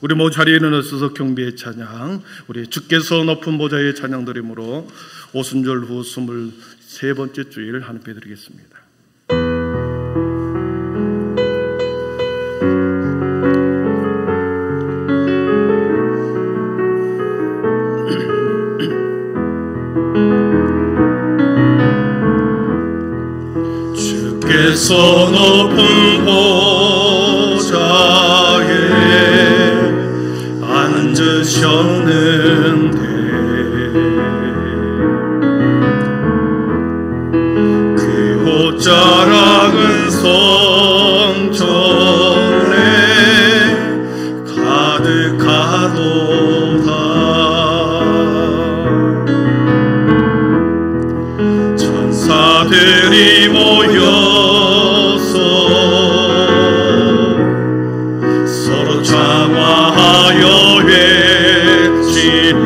우리 모두 자리에 일어나서 경배의 찬양, 우리 주께서 높은 보좌의 찬양 드림으로 오순절 후 23번째 주일 하나님께 드리겠습니다. 주께서 높은 보좌에 앉으셨는데 그 옷자락은 성전에 가득하도다. 천사들이 모여서 서로 장화하여 외치니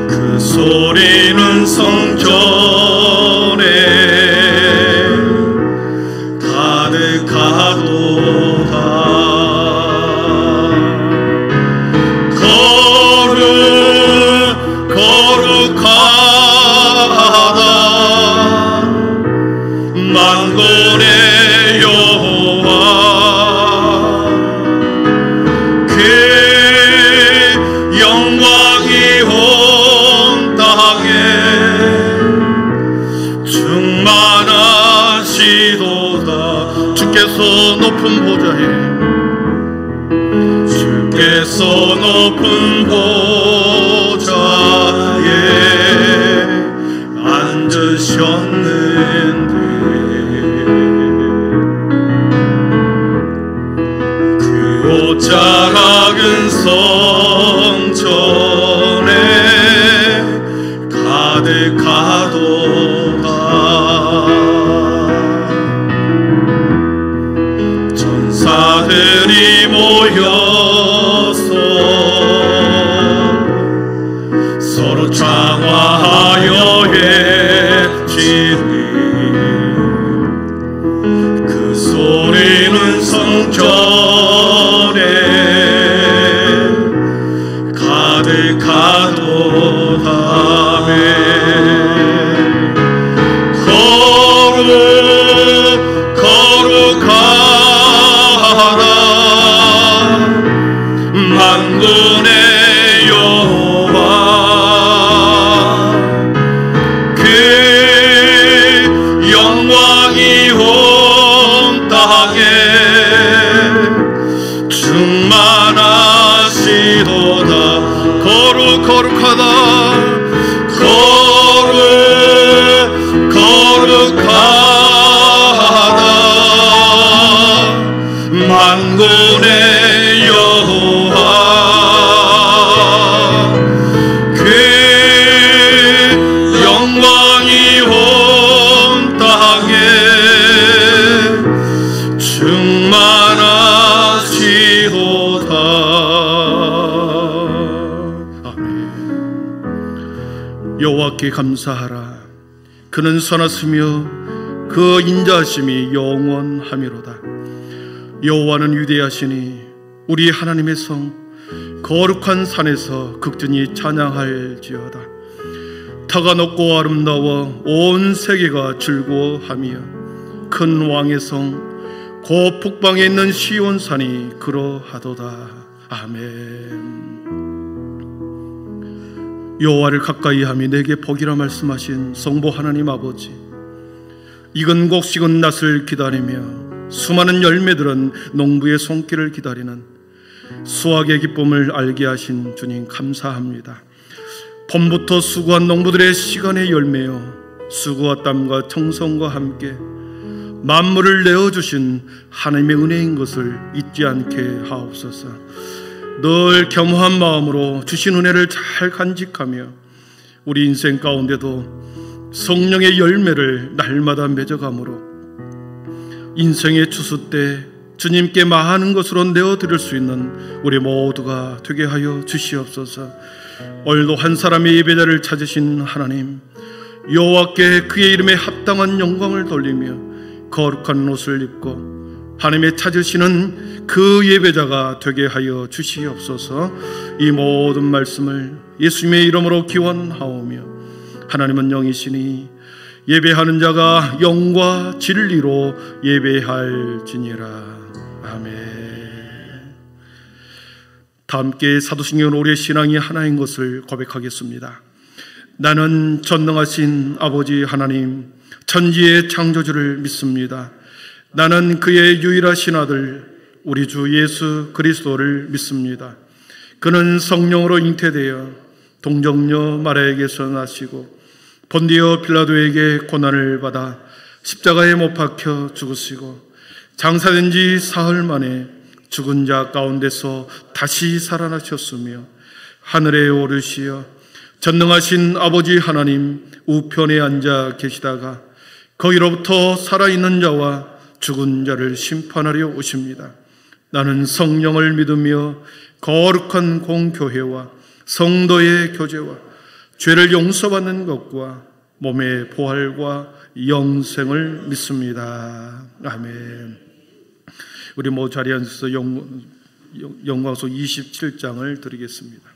그 소리는 성전에 가득하도다. 만군의 여호와 그 영광이 온 땅에 충만하시도다. 주께서 높은 보좌에 주께서 높은 보좌에 앉으셨는데 옷자락은 성전에 가득하도다. 천사들이 모여서 서로 장화하여 외치니 그 소리는 성전에 가득하도다. 거룩하다 만군의 여호와 그 영광이 온 땅에 충만하시도다. 거룩하다 만군의 여호와 그 영광이 온 땅에 충만하시도다. 아멘. 여호와께 감사하라. 그는 선하시며 그 인자하심이 영원하미로다. 여호와는 위대하시니 우리 하나님의 성 거룩한 산에서 극진히 찬양할지어다. 터가 높고 아름다워 온 세계가 즐거워하며 큰 왕의 성 곧 북방에 있는 시온산이 그러하도다. 아멘. 여호와를 가까이하며 내게 복이라 말씀하신 성부 하나님 아버지, 익은 곡식은 낫을 기다리며 수많은 열매들은 농부의 손길을 기다리는 수확의 기쁨을 알게 하신 주님 감사합니다. 봄부터 수고한 농부들의 시간의 열매여 수고와 땀과 정성과 함께 만물을 내어주신 하나님의 은혜인 것을 잊지 않게 하옵소서. 늘 겸허한 마음으로 주신 은혜를 잘 간직하며 우리 인생 가운데도 성령의 열매를 날마다 맺어감으로 인생의 추수 때 주님께 많은 것으로 내어드릴 수 있는 우리 모두가 되게 하여 주시옵소서. 오늘도 한 사람의 예배자를 찾으신 하나님, 여호와께 그의 이름에 합당한 영광을 돌리며 거룩한 옷을 입고 하나님의 찾으시는 그 예배자가 되게 하여 주시옵소서. 이 모든 말씀을 예수님의 이름으로 기원하오며, 하나님은 영이시니 예배하는 자가 영과 진리로 예배할지니라. 아멘. 다 함께 사도신경 우리의 신앙이 하나인 것을 고백하겠습니다. 나는 전능하신 아버지 하나님, 천지의 창조주를 믿습니다. 나는 그의 유일하신 아들 우리 주 예수 그리스도를 믿습니다. 그는 성령으로 잉태되어 동정녀 마리아에게서 나시고 본디오 빌라도에게 고난을 받아 십자가에 못 박혀 죽으시고 장사된 지 사흘 만에 죽은 자 가운데서 다시 살아나셨으며 하늘에 오르시어 전능하신 아버지 하나님 우편에 앉아 계시다가 거기로부터 살아있는 자와 죽은 자를 심판하려 오십니다. 나는 성령을 믿으며 거룩한 공교회와 성도의 교제와 죄를 용서받는 것과 몸의 부활과 영생을 믿습니다. 아멘. 우리 모두 자리에 앉아서 영광서 27장을 드리겠습니다.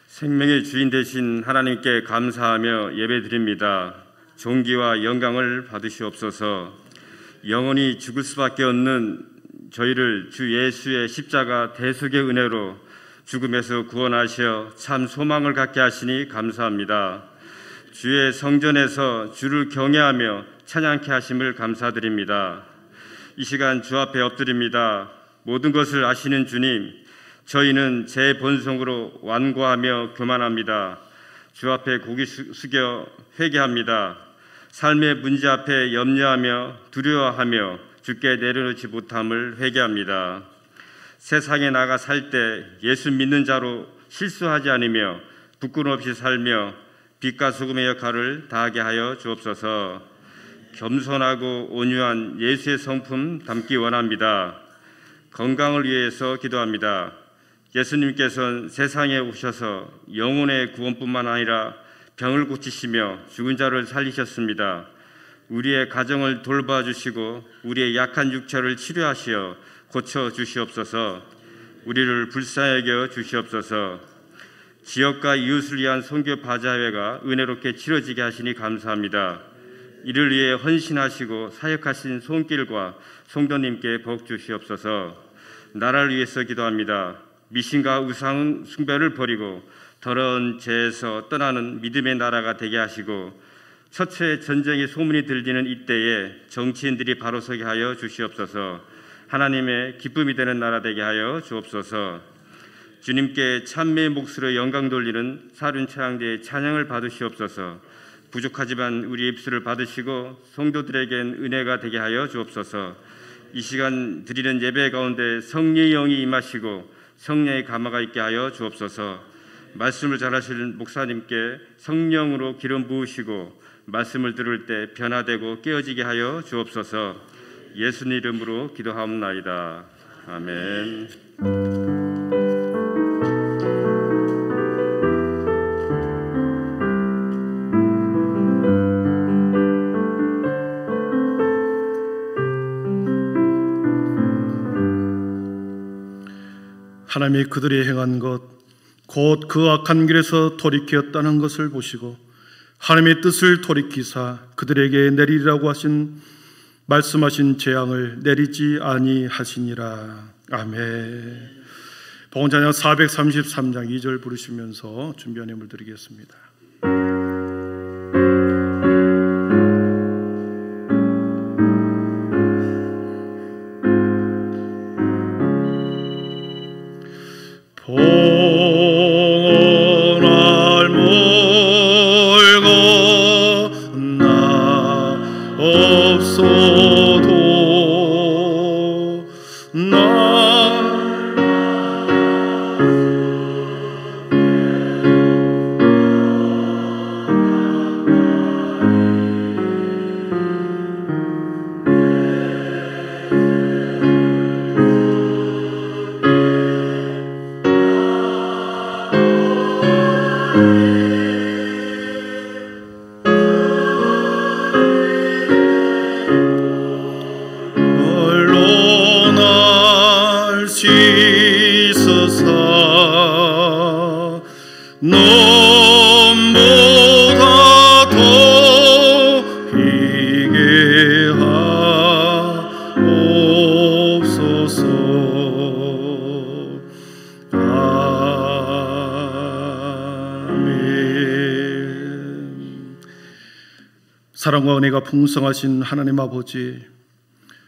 생명의 주인 되신 하나님께 감사하며 예배드립니다. 존귀와 영광을 받으시옵소서. 영원히 죽을 수밖에 없는 저희를 주 예수의 십자가 대속의 은혜로 죽음에서 구원하시어 참 소망을 갖게 하시니 감사합니다. 주의 성전에서 주를 경외하며 찬양케 하심을 감사드립니다. 이 시간 주 앞에 엎드립니다. 모든 것을 아시는 주님, 저희는 제 본성으로 완고하며 교만합니다. 주 앞에 고개 숙여 회개합니다. 삶의 문제 앞에 염려하며 두려워하며 주께 내려놓지 못함을 회개합니다. 세상에 나가 살 때 예수 믿는 자로 실수하지 않으며 부끄럼 없이 살며 빛과 소금의 역할을 다하게 하여 주옵소서. 겸손하고 온유한 예수의 성품 담기 원합니다. 건강을 위해서 기도합니다. 예수님께서는 세상에 오셔서 영혼의 구원뿐만 아니라 병을 고치시며 죽은 자를 살리셨습니다. 우리의 가정을 돌봐주시고 우리의 약한 육체를 치료하시어 고쳐주시옵소서. 우리를 불쌍히 여겨 주시옵소서. 지역과 이웃을 위한 선교 바자회가 은혜롭게 치러지게 하시니 감사합니다. 이를 위해 헌신하시고 사역하신 손길과 성도님께 복 주시옵소서. 나라를 위해서 기도합니다. 미신과 우상 숭배를 버리고 더러운 죄에서 떠나는 믿음의 나라가 되게 하시고 처처의 전쟁의 소문이 들리는 이때에 정치인들이 바로 서게 하여 주시옵소서. 하나님의 기쁨이 되는 나라 되게 하여 주옵소서. 주님께 찬미의 몫으로 영광 돌리는 사륜차양대의 찬양을 받으시옵소서. 부족하지만 우리 입술을 받으시고 성도들에겐 은혜가 되게 하여 주옵소서. 이 시간 드리는 예배 가운데 성령의 영이 임하시고 성령의 감화가 있게 하여 주옵소서. 말씀을 잘하시는 목사님께 성령으로 기름 부으시고 말씀을 들을 때 변화되고 깨어지게 하여 주옵소서. 예수님 이름으로 기도하옵나이다. 아멘. 하나님이 그들이 행한 것 곧 그 악한 길에서 돌이켰다는 것을 보시고 하나님의 뜻을 돌이키사 그들에게 내리라고 하신 말씀하신 재앙을 내리지 아니하시니라. 아멘. 복음찬양 433장 2절 부르시면서 준비 안내물 드리겠습니다. 사랑과 은혜가 풍성하신 하나님 아버지,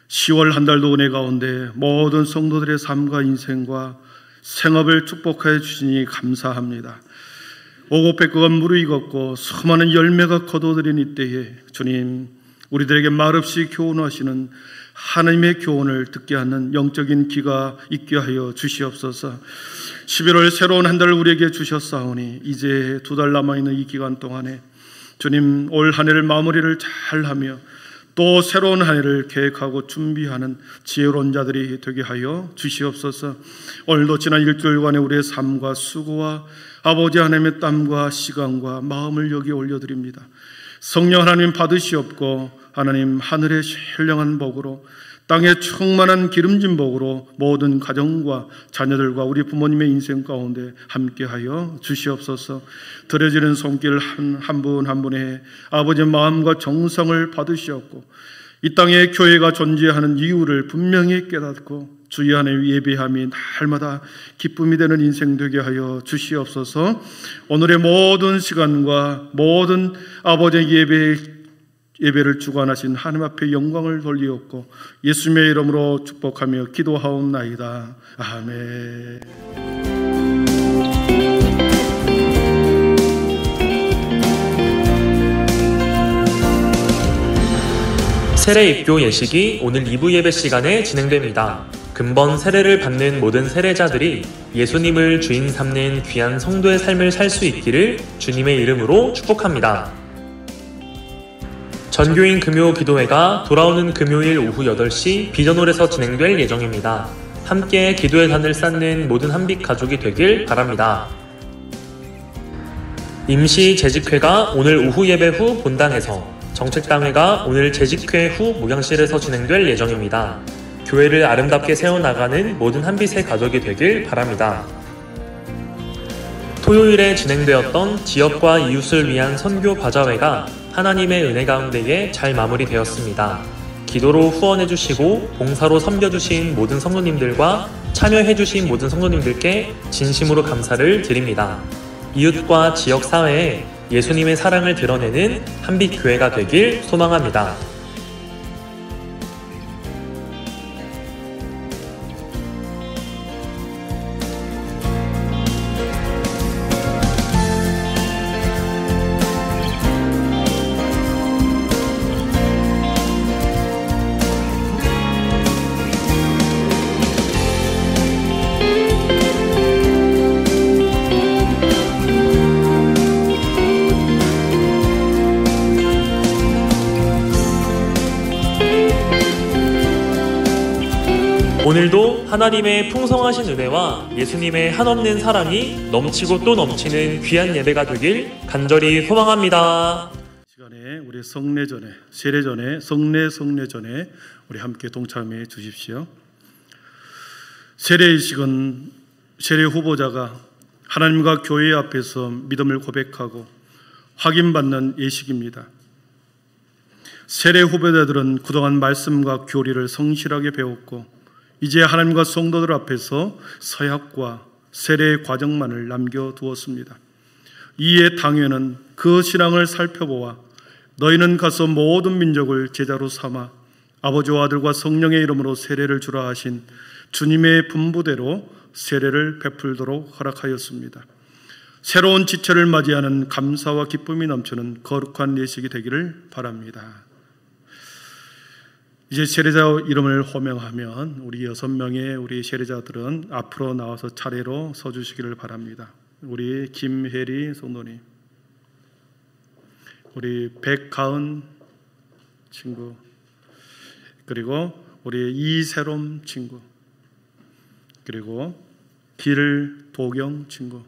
10월 한 달도 은혜 가운데 모든 성도들의 삶과 인생과 생업을 축복하여 주시니 감사합니다. 오곡백구가 무르익었고 수많은 열매가 거둬들인 이때에 주님, 우리들에게 말없이 교훈하시는 하나님의 교훈을 듣게 하는 영적인 귀가 있게 하여 주시옵소서. 11월 새로운 한 달을 우리에게 주셨사오니 이제 2달 남아있는 이 기간 동안에 주님, 올 한 해를 마무리를 잘하며 또 새로운 한 해를 계획하고 준비하는 지혜로운 자들이 되게 하여 주시옵소서. 오늘도 지난 일주일간의 우리의 삶과 수고와 아버지 하나님의 땀과 시간과 마음을 여기 올려드립니다. 성령 하나님 받으시옵고 하나님 하늘의 신령한 복으로 땅에 충만한 기름진 복으로 모든 가정과 자녀들과 우리 부모님의 인생 가운데 함께하여 주시옵소서. 드려지는 손길 한 분 한 분의 아버지의 마음과 정성을 받으시옵고 이 땅에 교회가 존재하는 이유를 분명히 깨닫고 주의 안에 예배함이 날마다 기쁨이 되는 인생 되게 하여 주시옵소서. 오늘의 모든 시간과 모든 아버지의 예배를 주관하신 하나님 앞에 영광을 돌리옵고 예수님의 이름으로 축복하며 기도하옵나이다. 아멘. 세례 입교 예식이 오늘 2부 예배 시간에 진행됩니다. 금번 세례를 받는 모든 세례자들이 예수님을 주인 삼는 귀한 성도의 삶을 살 수 있기를 주님의 이름으로 축복합니다. 전교인 금요 기도회가 돌아오는 금요일 오후 8시 비전홀에서 진행될 예정입니다. 함께 기도의 단을 쌓는 모든 한빛 가족이 되길 바랍니다. 임시 재직회가 오늘 오후 예배 후 본당에서, 정책당회가 오늘 재직회 후 목양실에서 진행될 예정입니다. 교회를 아름답게 세워나가는 모든 한빛의 가족이 되길 바랍니다. 토요일에 진행되었던 지역과 이웃을 위한 선교 바자회가 하나님의 은혜 가운데에 잘 마무리되었습니다. 기도로 후원해주시고 봉사로 섬겨주신 모든 성도님들과 참여해주신 모든 성도님들께 진심으로 감사를 드립니다. 이웃과 지역사회에 예수님의 사랑을 드러내는 한빛교회가 되길 소망합니다. 오늘도 하나님의 풍성하신 은혜와 예수님의 한없는 사랑이 넘치고 또 넘치는 귀한 예배가 되길 간절히 소망합니다. 시간에 우리 성례 전에, 세례 전에, 성례 전에 우리 함께 동참해 주십시오. 세례의식은 세례 후보자가 하나님과 교회 앞에서 믿음을 고백하고 확인받는 예식입니다. 세례 후보자들은 그동안 말씀과 교리를 성실하게 배웠고 이제 하나님과 성도들 앞에서 서약과 세례의 과정만을 남겨두었습니다. 이에 당회는 그 신앙을 살펴보아 너희는 가서 모든 민족을 제자로 삼아 아버지와 아들과 성령의 이름으로 세례를 주라 하신 주님의 분부대로 세례를 베풀도록 허락하였습니다. 새로운 지체를 맞이하는 감사와 기쁨이 넘치는 거룩한 예식이 되기를 바랍니다. 이제 세례자 이름을 호명하면 우리 6명의 우리 세례자들은 앞으로 나와서 차례로 서주시기를 바랍니다. 우리 김혜리 성도님, 우리 백가은 친구, 그리고 우리 이세롬 친구, 그리고 길도경 친구,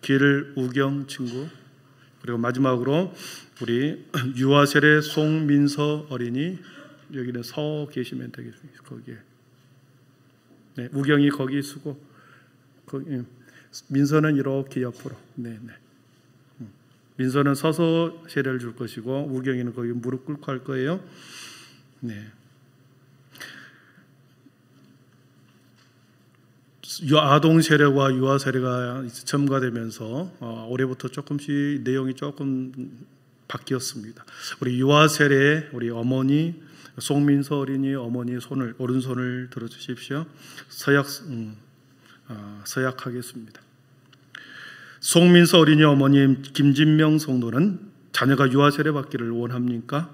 길우경 친구, 그리고 마지막으로 우리 유아세례 송민서 어린이, 여기는 서 계시면 되겠습니다. 거기에. 네, 우경이 거기 쓰고, 민서는 이렇게 옆으로. 네. 민서는 서서 세례를 줄 것이고, 우경이는 거기 무릎 꿇고 할 거예요. 네. 아동 세례와 유아 세례가 첨가되면서 올해부터 조금씩 내용이 조금 바뀌었습니다. 우리 유아 세례 우리 어머니 송민서 어린이 어머니 손을 오른손을 들어주십시오. 서약하겠습니다. 송민서 어린이 어머님 김진명 성도는 자녀가 유아 세례 받기를 원합니까?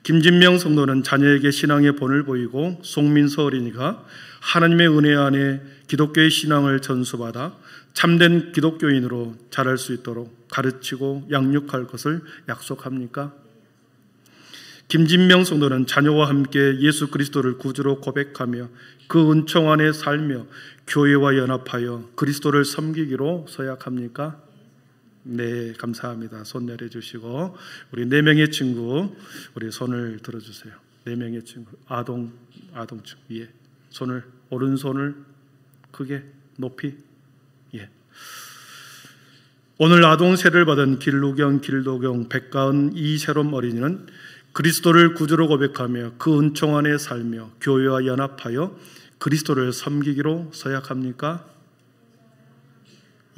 김진명 성도는 자녀에게 신앙의 본을 보이고 송민서 어린이가 하나님의 은혜 안에 기독교의 신앙을 전수받아 참된 기독교인으로 자랄 수 있도록 가르치고 양육할 것을 약속합니까? 김진명 성도는 자녀와 함께 예수 그리스도를 구주로 고백하며 그 은총 안에 살며 교회와 연합하여 그리스도를 섬기기로 서약합니까? 네, 감사합니다. 손 내려주시고 우리 4명의 친구 우리 손을 들어주세요. 4명의 친구 아동 친구 위에 손을 오른손을 크게 높이 예. 오늘 아동 세례를 받은 길우경, 길도경, 백가은, 이세롬 어린이는 그리스도를 구주로 고백하며 그 은총 안에 살며 교회와 연합하여 그리스도를 섬기기로 서약합니까?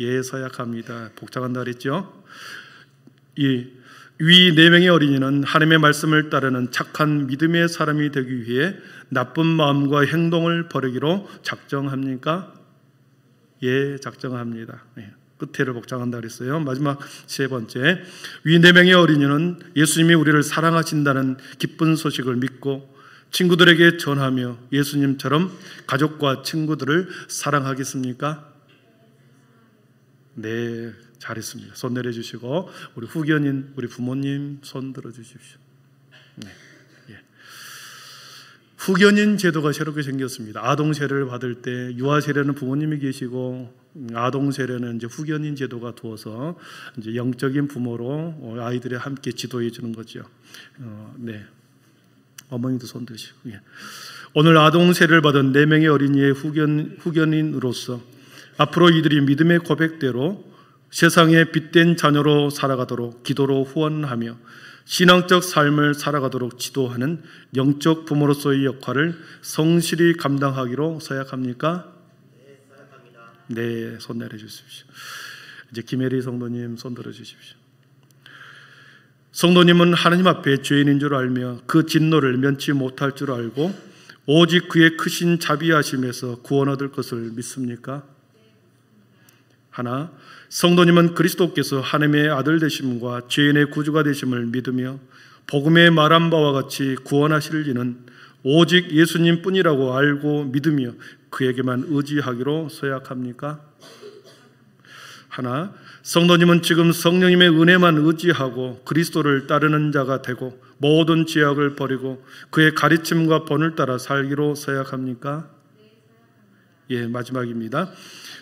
예, 서약합니다. 복잡한다 그랬죠? 위 4명의 어린이는 하나님의 말씀을 따르는 착한 믿음의 사람이 되기 위해 나쁜 마음과 행동을 버리기로 작정합니까? 예, 작정합니다. 예, 끝에를 복잡한다 그랬어요. 마지막 3번째, 위 4명의 어린이는 예수님이 우리를 사랑하신다는 기쁜 소식을 믿고 친구들에게 전하며 예수님처럼 가족과 친구들을 사랑하겠습니까? 네, 잘했습니다. 손 내려주시고 우리 후견인, 우리 부모님 손 들어주십시오. 네, 예. 후견인 제도가 새롭게 생겼습니다. 아동 세례를 받을 때 유아 세례는 부모님이 계시고 아동 세례는 이제 후견인 제도가 두어서 이제 영적인 부모로 아이들이 함께 지도해 주는 거죠. 네, 어머니도 손 드시고. 예. 오늘 아동 세례를 받은 4명의 어린이의 후견인으로서 앞으로 이들이 믿음의 고백대로 세상에 빛된 자녀로 살아가도록 기도로 후원하며 신앙적 삶을 살아가도록 지도하는 영적 부모로서의 역할을 성실히 감당하기로 서약합니까? 네, 서약합니다. 네, 손 내려주십시오. 이제 김혜리 성도님 손 들어주십시오. 성도님은 하나님 앞에 죄인인 줄 알며 그 진노를 면치 못할 줄 알고 오직 그의 크신 자비하심에서 구원 얻을 것을 믿습니까? 하나, 성도님은 그리스도께서 하나님의 아들 되심과 죄인의 구주가 되심을 믿으며 복음에 말한 바와 같이 구원하실 이는 오직 예수님 뿐이라고 알고 믿으며 그에게만 의지하기로 서약합니까? 하나, 성도님은 지금 성령님의 은혜만 의지하고 그리스도를 따르는 자가 되고 모든 죄악을 버리고 그의 가르침과 본을 따라 살기로 서약합니까? 예, 마지막입니다.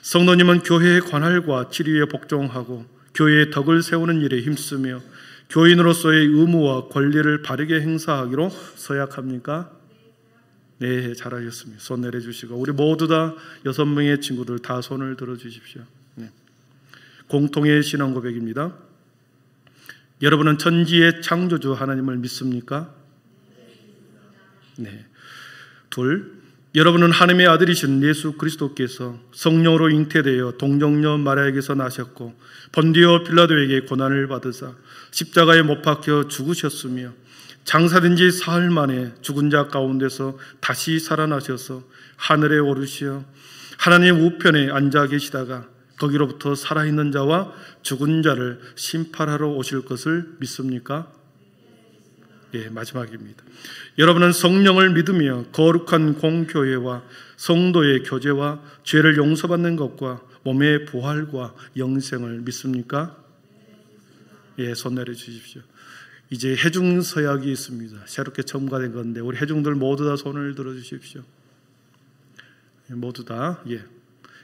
성도님은 교회의 관할과 치리에 복종하고 교회의 덕을 세우는 일에 힘쓰며 교인으로서의 의무와 권리를 바르게 행사하기로 서약합니까? 네, 잘하셨습니다. 손 내려주시고 우리 모두 다 6명의 친구들 다 손을 들어주십시오. 네. 공통의 신앙 고백입니다. 여러분은 천지의 창조주 하나님을 믿습니까? 네. 둘, 여러분은 하나님의 아들이신 예수 그리스도께서 성령으로 잉태되어 동정녀 마리아에게서 나셨고 본디오 빌라도에게 고난을 받으사 십자가에 못 박혀 죽으셨으며 장사된 지 사흘 만에 죽은 자 가운데서 다시 살아나셔서 하늘에 오르시어 하나님 우편에 앉아 계시다가 거기로부터 살아있는 자와 죽은 자를 심판하러 오실 것을 믿습니까? 예, 마지막입니다. 여러분은 성령을 믿으며 거룩한 공교회와 성도의 교제와 죄를 용서받는 것과 몸의 부활과 영생을 믿습니까? 예, 손 내려주십시오. 이제 해중 서약이 있습니다. 새롭게 첨가된 건데 우리 해중들 모두 다 손을 들어주십시오. 모두 다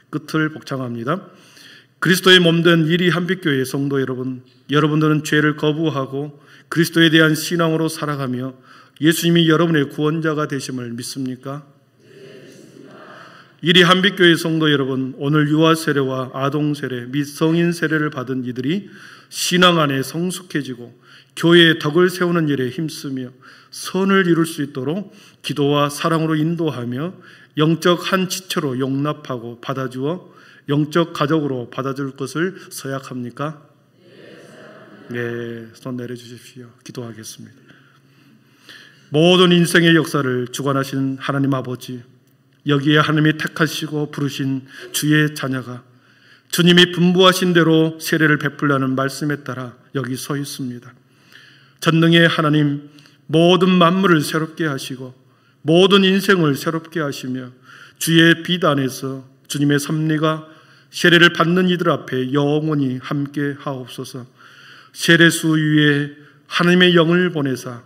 끝을 복창합니다. 그리스도의 몸된 이리 한빛교회 성도 여러분, 여러분들은 죄를 거부하고 그리스도에 대한 신앙으로 살아가며 예수님이 여러분의 구원자가 되심을 믿습니까? 이리 한빛교회 성도 여러분, 오늘 유아 세례와 아동 세례 및 성인 세례를 받은 이들이 신앙 안에 성숙해지고 교회의 덕을 세우는 일에 힘쓰며 선을 이룰 수 있도록 기도와 사랑으로 인도하며 영적 한 지체로 용납하고 받아주어 영적 가족으로 받아줄 것을 서약합니까? 네, 손 내려주십시오. 기도하겠습니다. 모든 인생의 역사를 주관하신 하나님 아버지, 여기에 하나님이 택하시고 부르신 주의 자녀가 주님이 분부하신 대로 세례를 베풀라는 말씀에 따라 여기 서 있습니다. 전능의 하나님, 모든 만물을 새롭게 하시고 모든 인생을 새롭게 하시며 주의 빛 안에서 주님의 섭리가 세례를 받는 이들 앞에 영원히 함께 하옵소서. 세례수 위에 하나님의 영을 보내사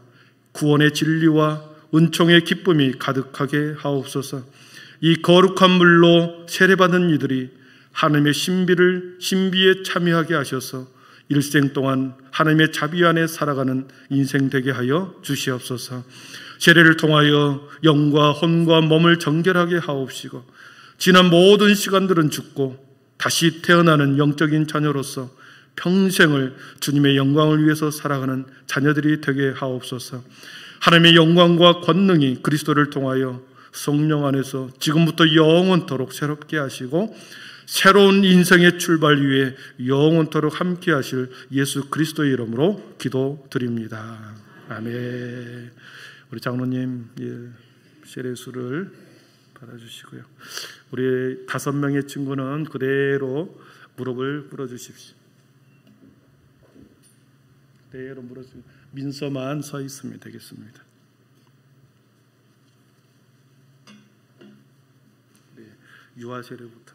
구원의 진리와 은총의 기쁨이 가득하게 하옵소서. 이 거룩한 물로 세례받은 이들이 하나님의 신비에 참여하게 하셔서 일생 동안 하나님의 자비 안에 살아가는 인생 되게 하여 주시옵소서. 세례를 통하여 영과 혼과 몸을 정결하게 하옵시고 지난 모든 시간들은 죽고 다시 태어나는 영적인 자녀로서 평생을 주님의 영광을 위해서 살아가는 자녀들이 되게 하옵소서. 하나님의 영광과 권능이 그리스도를 통하여 성령 안에서 지금부터 영원토록 새롭게 하시고 새로운 인생의 출발 위에 영원토록 함께 하실 예수 그리스도의 이름으로 기도드립니다. 아멘. 우리 장로님 세례수를 받아주시고요. 우리 5명의 친구는 그대로 무릎을 꿇어주십시오. 그대로 물어주시고 민서만 서 있으면 되겠습니다. 네, 유아 세례부터.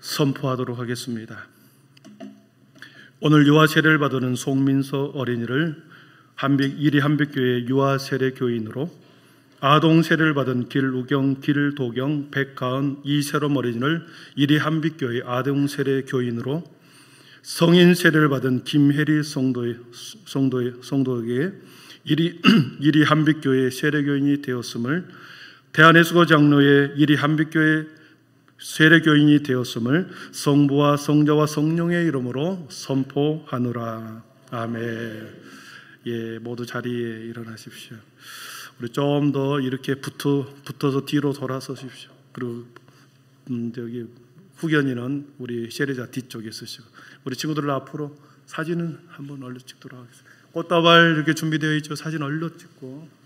선포하도록 하겠습니다. 오늘 유아 세례를 받는 송민서 어린이를 이리 한빛교회 유아 세례 교인으로, 아동 세례를 받은 길우경, 길도경, 백가은, 이세롬 어린이를 이리 한빛교회 아동 세례 교인으로, 성인 세례를 받은 김혜리 성도에게 이리 한빛교회 세례 교인이 되었음을, 대한예수고 장로의 이리 한빛교회 세례교인이 되었음을 성부와 성자와 성령의 이름으로 선포하노라. 아멘. 예, 모두 자리에 일어나십시오. 우리 좀 더 이렇게 붙어서 뒤로 돌아서십시오. 그리고 저기 후견인은 우리 세례자 뒤쪽에 쓰시고, 우리 친구들 앞으로 사진은 한번 얼른 찍도록 하겠습니다. 꽃다발 이렇게 준비되어 있죠. 사진 얼른 찍고.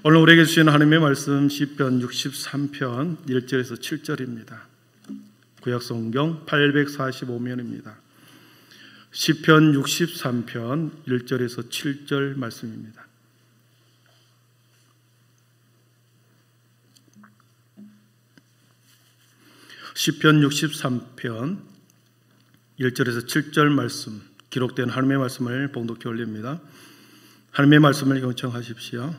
오늘 우리에게 주신 하나님의 말씀 시편 63편 1절에서 7절입니다. 구약성경 845면입니다. 시편 63편 1절에서 7절 말씀입니다. 시편 63편 1절에서 7절 말씀, 기록된 하나님의 말씀을 봉독해 올립니다. 하나님의 말씀을 경청하십시오.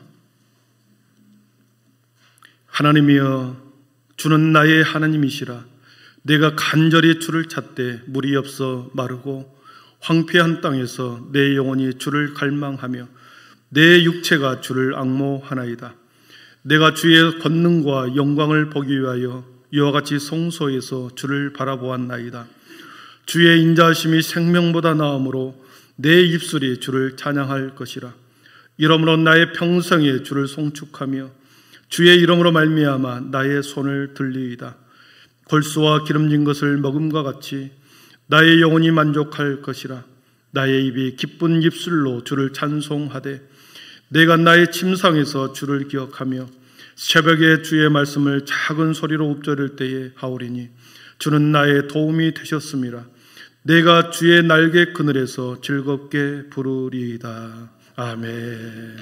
하나님이여, 주는 나의 하나님이시라. 내가 간절히 주를 찾되 물이 없어 마르고 황폐한 땅에서 내 영혼이 주를 갈망하며 내 육체가 주를 앙모하나이다. 내가 주의 권능과 영광을 보기 위하여 이와 같이 성소에서 주를 바라보았나이다. 주의 인자하심이 생명보다 나음으로 내 입술이 주를 찬양할 것이라. 이러므로 나의 평생에 주를 송축하며 주의 이름으로 말미암아 나의 손을 들리이다. 골수와 기름진 것을 먹음과 같이 나의 영혼이 만족할 것이라. 나의 입이 기쁜 입술로 주를 찬송하되 내가 나의 침상에서 주를 기억하며 새벽에 주의 말씀을 작은 소리로 읊조릴 때에 하오리니 주는 나의 도움이 되셨음이라. 내가 주의 날개 그늘에서 즐겁게 부르리이다. 아멘.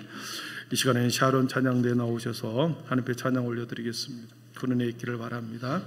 이 시간에는 샤론 찬양대에 나오셔서 하나님 앞에 찬양 올려드리겠습니다. 그 은혜 있기를 바랍니다.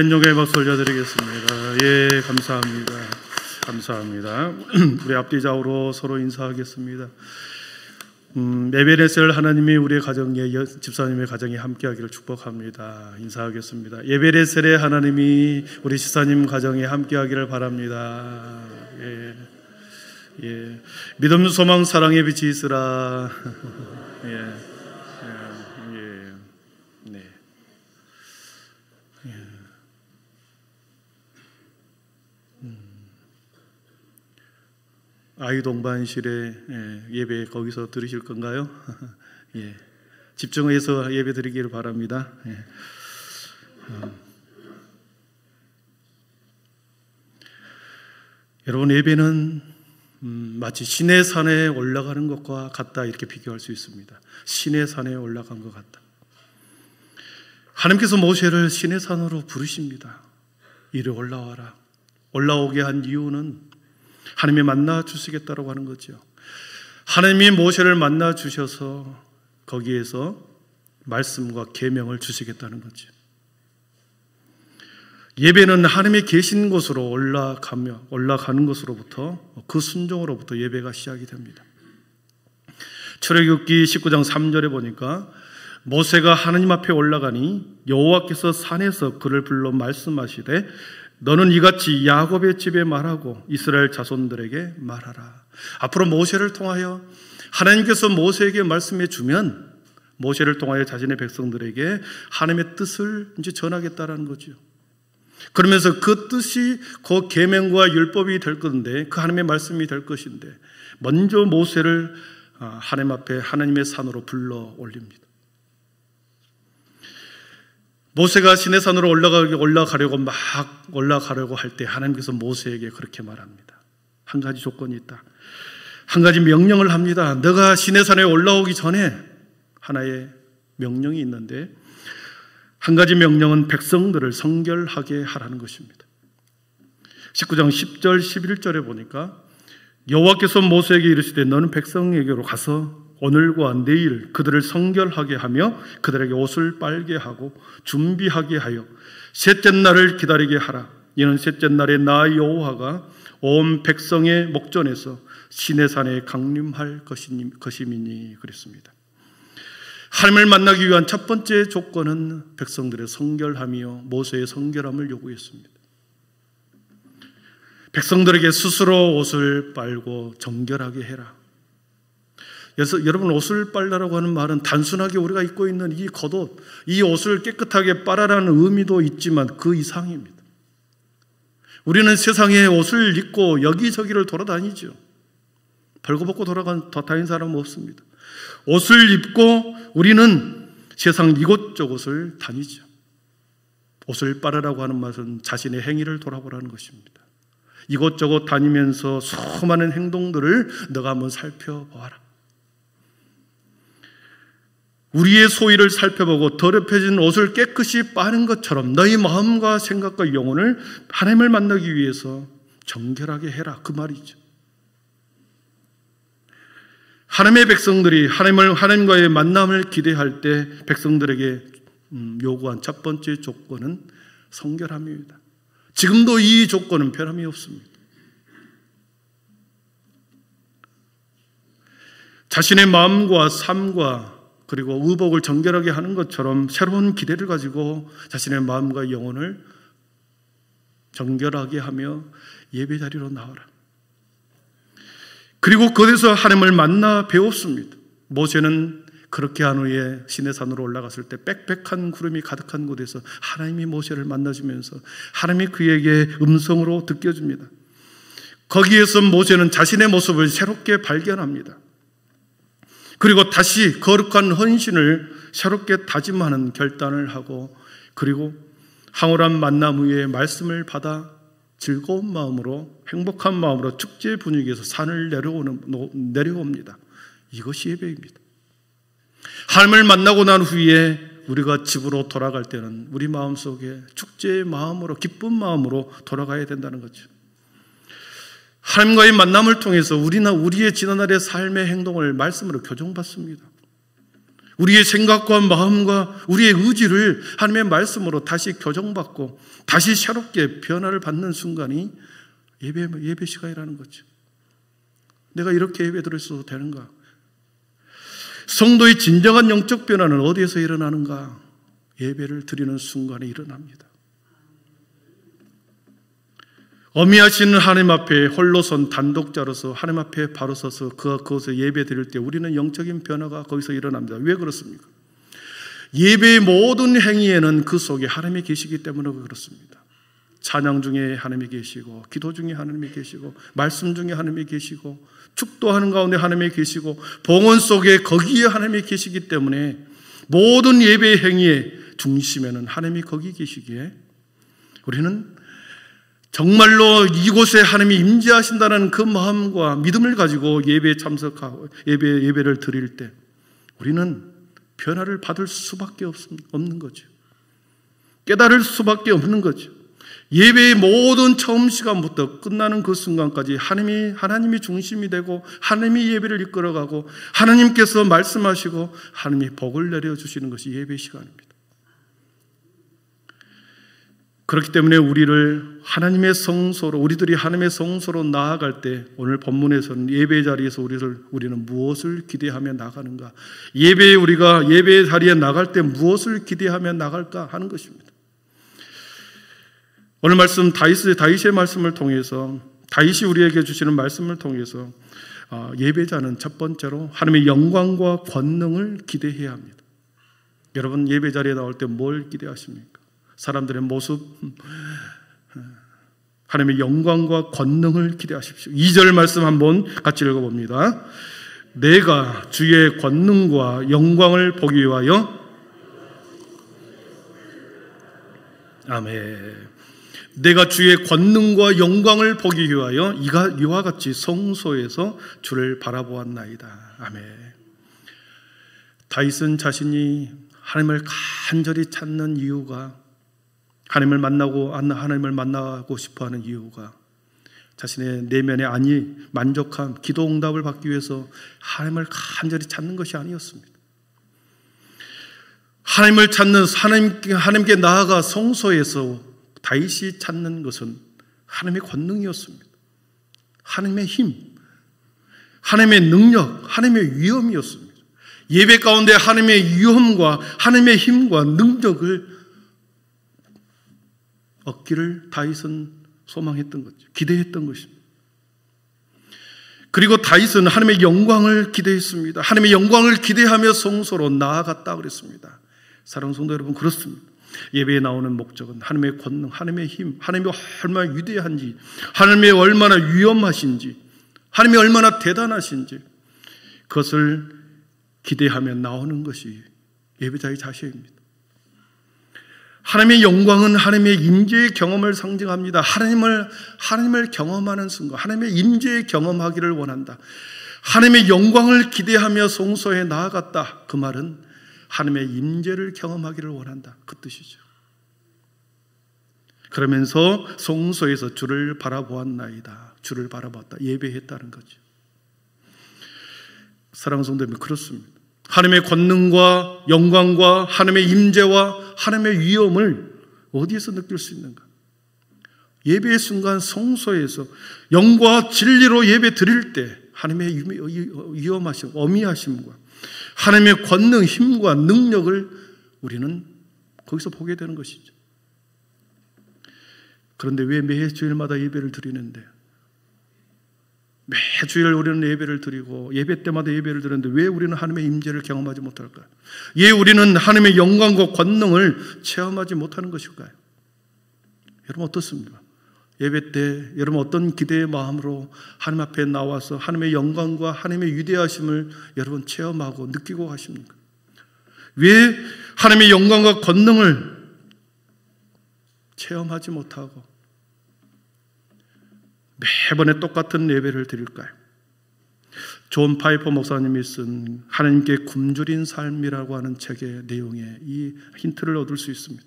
참된 영광의 박수 올려드리겠습니다. 예, 감사합니다. 감사합니다. 우리 앞뒤 좌우로 서로 인사하겠습니다. 에베네셀 하나님이 우리의 가정에, 집사님의 가정에 함께하기를 축복합니다. 인사하겠습니다. 에베네셀의 하나님이 우리 집사님 가정에 함께하기를 바랍니다. 예, 예. 믿음, 소망, 사랑의 빛이 있으라. 예, 예, 예, 네. 예. 아이 동반실에 예배 거기서 들으실 건가요? 예. 집중해서 예배 드리기를 바랍니다. 예. 여러분, 예배는 마치 시내 산에 올라가는 것과 같다, 이렇게 비교할 수 있습니다. 시내 산에 올라간 것 같다. 하나님께서 모세를 시내 산으로 부르십니다. 이리 올라와라. 올라오게 한 이유는 하나님이 만나 주시겠다라고 하는 거죠. 하나님이 모세를 만나 주셔서 거기에서 말씀과 계명을 주시겠다는 거죠. 예배는 하나님이 계신 곳으로 올라가는 것으로부터, 그 순종으로부터 예배가 시작이 됩니다. 출애굽기 19장 3절에 보니까 모세가 하나님 앞에 올라가니 여호와께서 산에서 그를 불러 말씀하시되 너는 이같이 야곱의 집에 말하고 이스라엘 자손들에게 말하라. 앞으로 모세를 통하여 하나님께서 모세에게 말씀해 주면 모세를 통하여 자신의 백성들에게 하나님의 뜻을 이제 전하겠다라는 거죠. 그러면서 그 뜻이 그 계명과 율법이 될 건데, 그 하나님의 말씀이 될 것인데, 먼저 모세를 하나님 앞에 하나님의 산으로 불러 올립니다. 모세가 시내산으로 올라가려고 할 때 하나님께서 모세에게 그렇게 말합니다. 한 가지 조건이 있다. 한 가지 명령을 합니다. 너가 시내산에 올라오기 전에 하나의 명령이 있는데, 한 가지 명령은 백성들을 성결하게 하라는 것입니다. 19장 10절 11절에 보니까 여호와께서 모세에게 이르시되 너는 백성에게로 가서 오늘과 내일 그들을 성결하게 하며 그들에게 옷을 빨게 하고 준비하게 하여 셋째 날을 기다리게 하라. 이는 셋째 날에 나 여호와가 온 백성의 목전에서 시내산에 강림할 것임이니 그랬습니다. 하나님을 만나기 위한 첫 번째 조건은 백성들의 성결함이요 모세의 성결함을 요구했습니다. 백성들에게 스스로 옷을 빨고 정결하게 해라. 그래서 여러분, 옷을 빨라라고 하는 말은 단순하게 우리가 입고 있는 이 겉옷, 이 옷을 깨끗하게 빨아라는 의미도 있지만 그 이상입니다. 우리는 세상에 옷을 입고 여기저기를 돌아다니죠. 벌거벗고 다니는 사람은 없습니다. 옷을 입고 우리는 세상 이곳저곳을 다니죠. 옷을 빨으라고 하는 말은 자신의 행위를 돌아보라는 것입니다. 이곳저곳 다니면서 수많은 행동들을 너가 한번 살펴보아라. 우리의 소위를 살펴보고 더럽혀진 옷을 깨끗이 빠는 것처럼 너희 마음과 생각과 영혼을 하나님을 만나기 위해서 정결하게 해라, 그 말이죠. 하나님의 백성들이 하나님과의 만남을 기대할 때 백성들에게 요구한 첫 번째 조건은 성결함입니다. 지금도 이 조건은 변함이 없습니다. 자신의 마음과 삶과 그리고 의복을 정결하게 하는 것처럼 새로운 기대를 가지고 자신의 마음과 영혼을 정결하게 하며 예배 자리로 나와라. 그리고 그곳에서 하나님을 만나 배웠습니다. 모세는 그렇게 한 후에 시내산으로 올라갔을 때 빽빽한 구름이 가득한 곳에서 하나님이 모세를 만나주면서 하나님이 그에게 음성으로 느껴줍니다. 거기에서 모세는 자신의 모습을 새롭게 발견합니다. 그리고 다시 거룩한 헌신을 새롭게 다짐하는 결단을 하고, 그리고 황홀한 만남 후에 말씀을 받아 즐거운 마음으로, 행복한 마음으로 축제 분위기에서 산을 내려옵니다. 이것이 예배입니다. 하나님을 만나고 난 후에 우리가 집으로 돌아갈 때는 우리 마음속에 축제의 마음으로, 기쁜 마음으로 돌아가야 된다는 거죠. 하나님과의 만남을 통해서 우리의 지난날의 삶의 행동을 말씀으로 교정받습니다. 우리의 생각과 마음과 우리의 의지를 하나님의 말씀으로 다시 교정받고 다시 새롭게 변화를 받는 순간이 예배 시간이라는 거죠. 내가 이렇게 예배 드렸어도 되는가? 성도의 진정한 영적 변화는 어디에서 일어나는가? 예배를 드리는 순간에 일어납니다. 어미하시는 하나님 앞에 홀로선 단독자로서 하나님 앞에 바로 서서 그것을 예배 드릴 때 우리는 영적인 변화가 거기서 일어납니다. 왜 그렇습니까? 예배의 모든 행위에는 그 속에 하나님이 계시기 때문에 그렇습니다. 찬양 중에 하나님이 계시고, 기도 중에 하나님이 계시고, 말씀 중에 하나님이 계시고, 축도하는 가운데 하나님이 계시고, 봉헌 속에 거기에 하나님이 계시기 때문에 모든 예배의 행위의 중심에는 하나님이 거기 계시기에 우리는 정말로 이곳에 하나님이 임재하신다는 그 마음과 믿음을 가지고 예배에 참석하고 예배를 드릴 때 우리는 변화를 받을 수밖에 없는 거죠. 깨달을 수밖에 없는 거죠. 예배의 모든 처음 시간부터 끝나는 그 순간까지 하나님이 중심이 되고 하나님이 예배를 이끌어가고 하나님께서 말씀하시고 하나님이 복을 내려주시는 것이 예배 시간입니다. 그렇기 때문에 우리들이 하나님의 성소로 나아갈 때 오늘 본문에서는 예배 자리에서 우리는 무엇을 기대하며 나가는가? 우리가 예배 자리에 나갈 때 무엇을 기대하며 나갈까 하는 것입니다. 오늘 말씀 다윗의 말씀을 통해서 다윗이 우리에게 주시는 말씀을 통해서 예배자는 첫 번째로 하나님의 영광과 권능을 기대해야 합니다. 여러분 예배 자리에 나올 때 뭘 기대하십니까? 사람들의 모습, 하나님의 영광과 권능을 기대하십시오. 2절 말씀 한번 같이 읽어봅니다. 내가 주의 권능과 영광을 보기 위하여 아멘. 내가 주의 권능과 영광을 보기 위하여 이와 같이 성소에서 주를 바라보았나이다. 아멘. 다윗은 자신이 하나님을 간절히 찾는 이유가 하나님을 만나고 싶어하는 이유가 자신의 내면의 만족함, 기도 응답을 받기 위해서 하나님을 간절히 찾는 것이 아니었습니다. 하나님을 찾는 하나님께 나아가 성소에서 다윗이 찾는 것은 하나님의 권능이었습니다. 하나님의 힘, 하나님의 능력, 하나님의 위엄이었습니다. 예배 가운데 하나님의 위엄과 하나님의 힘과 능력을 얻기를 다윗은 소망했던 거죠. 기대했던 것입니다. 그리고 다윗은 하나님의 영광을 기대했습니다. 하나님의 영광을 기대하며 성소로 나아갔다 그랬습니다. 사랑하는 성도 여러분, 그렇습니다. 예배에 나오는 목적은 하나님의 권능, 하나님의 힘, 하나님이 얼마나 위대한지, 하나님이 얼마나 위엄하신지, 하나님이 얼마나 대단하신지 그것을 기대하며 나오는 것이 예배자의 자세입니다. 하나님의 영광은 하나님의 임재의 경험을 상징합니다. 하나님을 경험하는 순간, 하나님의 임재의 경험하기를 원한다. 하나님의 영광을 기대하며 성소에 나아갔다. 그 말은 하나님의 임재를 경험하기를 원한다. 그 뜻이죠. 그러면서 성소에서 주를 바라보았나이다. 주를 바라보았다. 예배했다는 거죠. 사랑하는 성도 여러분, 그렇습니다. 하나님의 권능과 영광과 하나님의 임재와 하나님의 위엄을 어디에서 느낄 수 있는가? 예배의 순간 성소에서 영과 진리로 예배 드릴 때 하나님의 위엄하심, 어미하심과 하나님의 권능, 힘과 능력을 우리는 거기서 보게 되는 것이죠. 그런데 왜 매 주일마다 예배를 드리는데, 매 주일 우리는 예배를 드리고 예배 때마다 예배를 드리는데 왜 우리는 하나님의 임재를 경험하지 못할까요? 왜 우리는 하나님의 영광과 권능을 체험하지 못하는 것일까요? 여러분 어떻습니까? 예배 때 여러분 어떤 기대의 마음으로 하나님 앞에 나와서 하나님의 영광과 하나님의 위대하심을 여러분 체험하고 느끼고 가십니까? 왜 하나님의 영광과 권능을 체험하지 못하고 매번에 똑같은 예배를 드릴까요? 존 파이퍼 목사님이 쓴 하나님께 굶주린 삶이라고 하는 책의 내용에 이 힌트를 얻을 수 있습니다.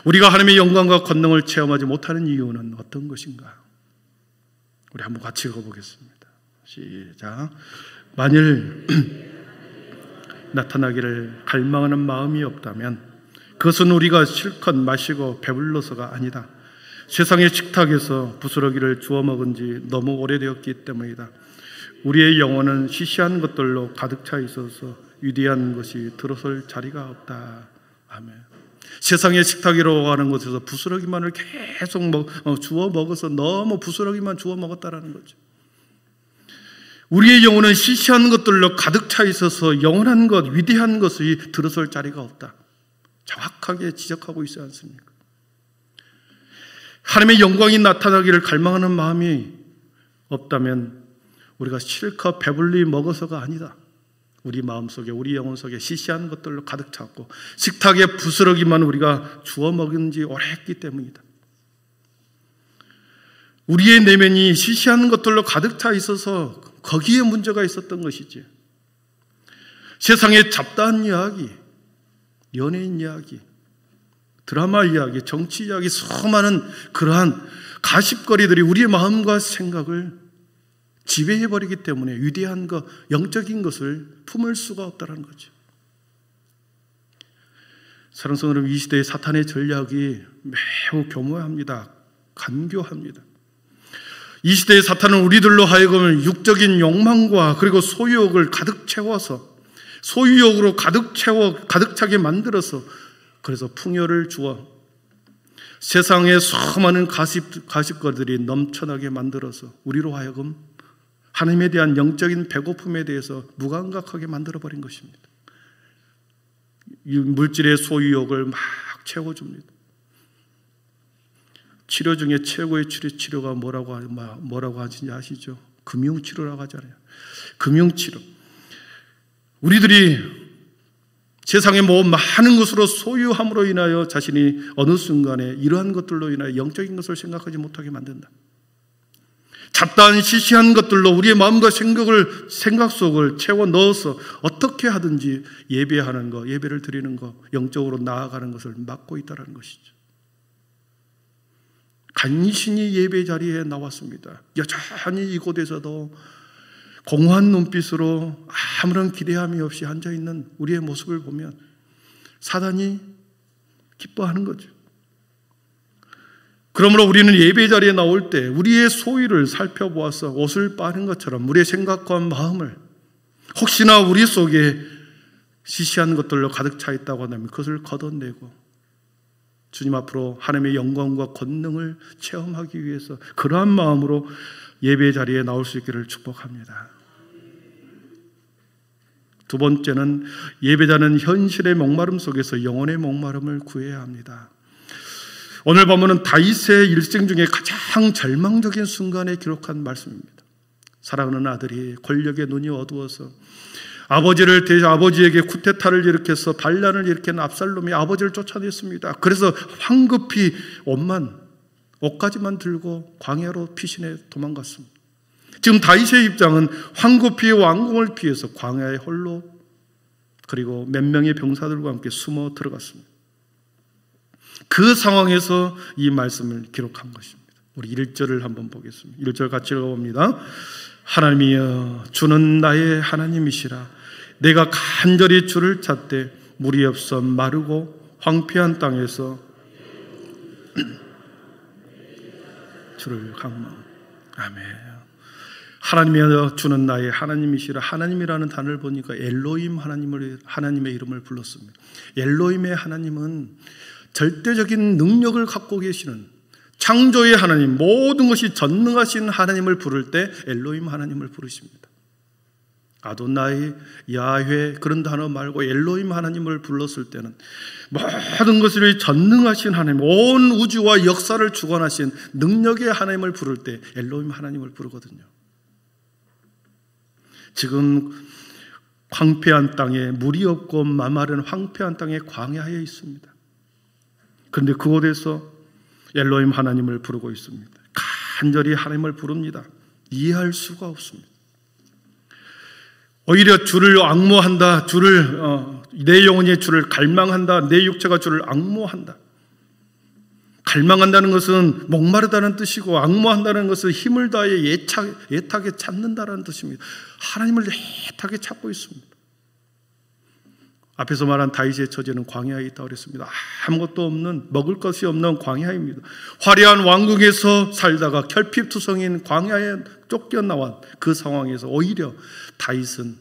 우리가 하나님의 영광과 권능을 체험하지 못하는 이유는 어떤 것인가? 우리 한번 같이 읽어보겠습니다. 시작. 만일 나타나기를 갈망하는 마음이 없다면 그것은 우리가 실컷 마시고 배불러서가 아니다. 세상의 식탁에서 부스러기를 주워 먹은 지 너무 오래되었기 때문이다. 우리의 영혼은 시시한 것들로 가득 차 있어서 위대한 것이 들어설 자리가 없다. 아멘. 세상의 식탁 위로 가는 곳에서 부스러기만을 계속 주워 먹어서 너무 부스러기만 주워 먹었다라는 거죠. 우리의 영혼은 시시한 것들로 가득 차 있어서 영원한 것, 위대한 것이 들어설 자리가 없다. 정확하게 지적하고 있지 않습니까? 하나님의 영광이 나타나기를 갈망하는 마음이 없다면 우리가 실컷 배불리 먹어서가 아니다. 우리 마음속에, 우리 영혼 속에 시시한 것들로 가득 찼고 식탁에 부스러기만 우리가 주워 먹은 지 오래 했기 때문이다. 우리의 내면이 시시한 것들로 가득 차 있어서 거기에 문제가 있었던 것이지. 세상의 잡다한 이야기, 연예인 이야기, 드라마 이야기, 정치 이야기, 수많은 그러한 가십거리들이 우리의 마음과 생각을 지배해버리기 때문에 위대한 것, 영적인 것을 품을 수가 없다는 거죠. 사랑스러운 여러분, 이 시대의 사탄의 전략이 매우 교묘합니다. 간교합니다. 이 시대의 사탄은 우리들로 하여금 육적인 욕망과 그리고 소유욕을 가득 채워서 소유욕으로 가득 차게 만들어서 그래서 풍요를 주어 세상의 수많은 가십거리들이 넘쳐나게 만들어서 우리로 하여금 하나님에 대한 영적인 배고픔에 대해서 무감각하게 만들어버린 것입니다. 이 물질의 소유욕을 막 채워줍니다. 치료 중에 최고의 치료가 뭐라고 하시는지 아시죠? 금융치료라고 하잖아요. 금융치료. 우리들이 세상에 많은 것으로 소유함으로 인하여 자신이 어느 순간에 이러한 것들로 인하여 영적인 것을 생각하지 못하게 만든다. 잡다한 시시한 것들로 우리의 마음과 생각 속을 채워 넣어서 어떻게 하든지 예배하는 것, 예배를 드리는 것, 영적으로 나아가는 것을 막고 있다는 것이죠. 간신히 예배 자리에 나왔습니다. 여전히 이곳에서도 공허한 눈빛으로 아무런 기대함이 없이 앉아있는 우리의 모습을 보면 사단이 기뻐하는 거죠. 그러므로 우리는 예배 자리에 나올 때 우리의 소유를 살펴보아서 옷을 빠는 것처럼 우리의 생각과 마음을 혹시나 우리 속에 시시한 것들로 가득 차 있다고 한다면 그것을 걷어내고 주님 앞으로 하나님의 영광과 권능을 체험하기 위해서 그러한 마음으로 예배 자리에 나올 수 있기를 축복합니다. 두 번째는 예배자는 현실의 목마름 속에서 영혼의 목마름을 구해야 합니다. 오늘 본문은 다윗의 일생 중에 가장 절망적인 순간에 기록한 말씀입니다. 사랑하는 아들이 권력의 눈이 어두워서 아버지에게 쿠데타를 일으켜서 반란을 일으킨 압살롬이 아버지를 쫓아냈습니다. 그래서 황급히 옷가지만 들고 광야로 피신해 도망갔습니다. 지금 다윗의 입장은 황급히 왕궁을 피해서 광야에 홀로 그리고 몇 명의 병사들과 함께 숨어 들어갔습니다. 그 상황에서 이 말씀을 기록한 것입니다. 우리 1절을 한번 보겠습니다. 1절 같이 읽어봅니다. 하나님이여 주는 나의 하나님이시라. 내가 간절히 주를 찾되 물이 없어 마르고 황폐한 땅에서 주를 갈망. 아멘. 하나님이여 주는 나의 하나님이시라. 하나님이라는 단어를 보니까 엘로힘 하나님의 이름을 불렀습니다. 엘로힘의 하나님은 절대적인 능력을 갖고 계시는 창조의 하나님, 모든 것이 전능하신 하나님을 부를 때 엘로힘 하나님을 부르십니다. 아도나이, 야훼 그런 단어 말고 엘로힘 하나님을 불렀을 때는 모든 것을 전능하신 하나님, 온 우주와 역사를 주관하신 능력의 하나님을 부를 때 엘로힘 하나님을 부르거든요. 지금 황폐한 땅에 물이 없고 마마른 황폐한 땅에 광야에 있습니다. 그런데 그곳에서 엘로힘 하나님을 부르고 있습니다. 간절히 하나님을 부릅니다. 이해할 수가 없습니다. 오히려 주를 앙모한다. 내 영혼이 주를 갈망한다. 내 육체가 주를 앙모한다. 갈망한다는 것은 목마르다는 뜻이고 앙모한다는 것은 힘을 다해 애타게 찾는다는 뜻입니다. 하나님을 애타게 찾고 있습니다. 앞에서 말한 다윗의 처지는 광야에 있다고 그랬습니다. 아무것도 없는, 먹을 것이 없는 광야입니다. 화려한 왕국에서 살다가 결핍투성인 광야에 쫓겨나온 그 상황에서 오히려 다윗은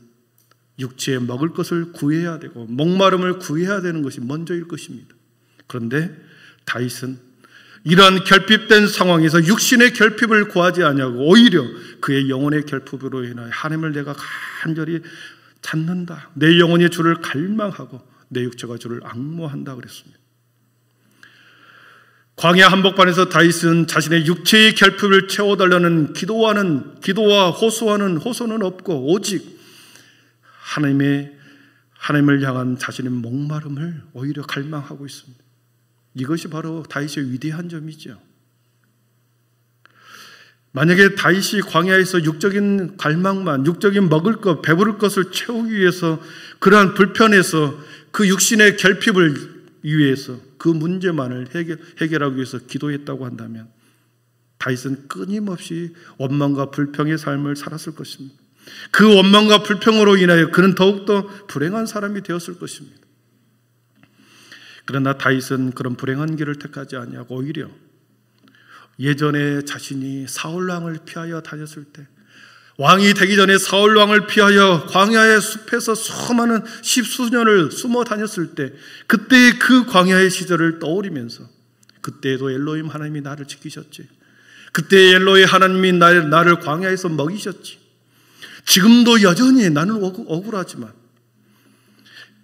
육체에 먹을 것을 구해야 되고 목마름을 구해야 되는 것이 먼저일 것입니다. 그런데 다윗은 이러한 결핍된 상황에서 육신의 결핍을 구하지 아니하고 오히려 그의 영혼의 결핍으로 인하여 하나님을 내가 간절히 찾는다, 내 영혼이 주를 갈망하고 내 육체가 주를 앙모한다 그랬습니다. 광야 한복판에서 다윗은 자신의 육체의 결핍을 채워달라는 기도와 호소는 없고 오직 하나님을 향한 자신의 목마름을 오히려 갈망하고 있습니다. 이것이 바로 다윗의 위대한 점이죠. 만약에 다윗이 광야에서 육적인 갈망만, 육적인 먹을 것, 배부를 것을 채우기 위해서 그러한 불편에서 그 육신의 결핍을 위해서 그 문제만을 해결하기 위해서 기도했다고 한다면 다윗은 끊임없이 원망과 불평의 삶을 살았을 것입니다. 그 원망과 불평으로 인하여 그는 더욱더 불행한 사람이 되었을 것입니다. 그러나 다윗은 그런 불행한 길을 택하지 아니하고 오히려 예전에 자신이 사울왕을 피하여 다녔을 때, 왕이 되기 전에 사울왕을 피하여 광야의 숲에서 수많은 십수년을 숨어 다녔을 때 그때의 그 광야의 시절을 떠올리면서 그때에도 엘로힘 하나님이 나를 지키셨지, 그때 엘로힘 하나님이 나를 광야에서 먹이셨지, 지금도 여전히 나는 억울하지만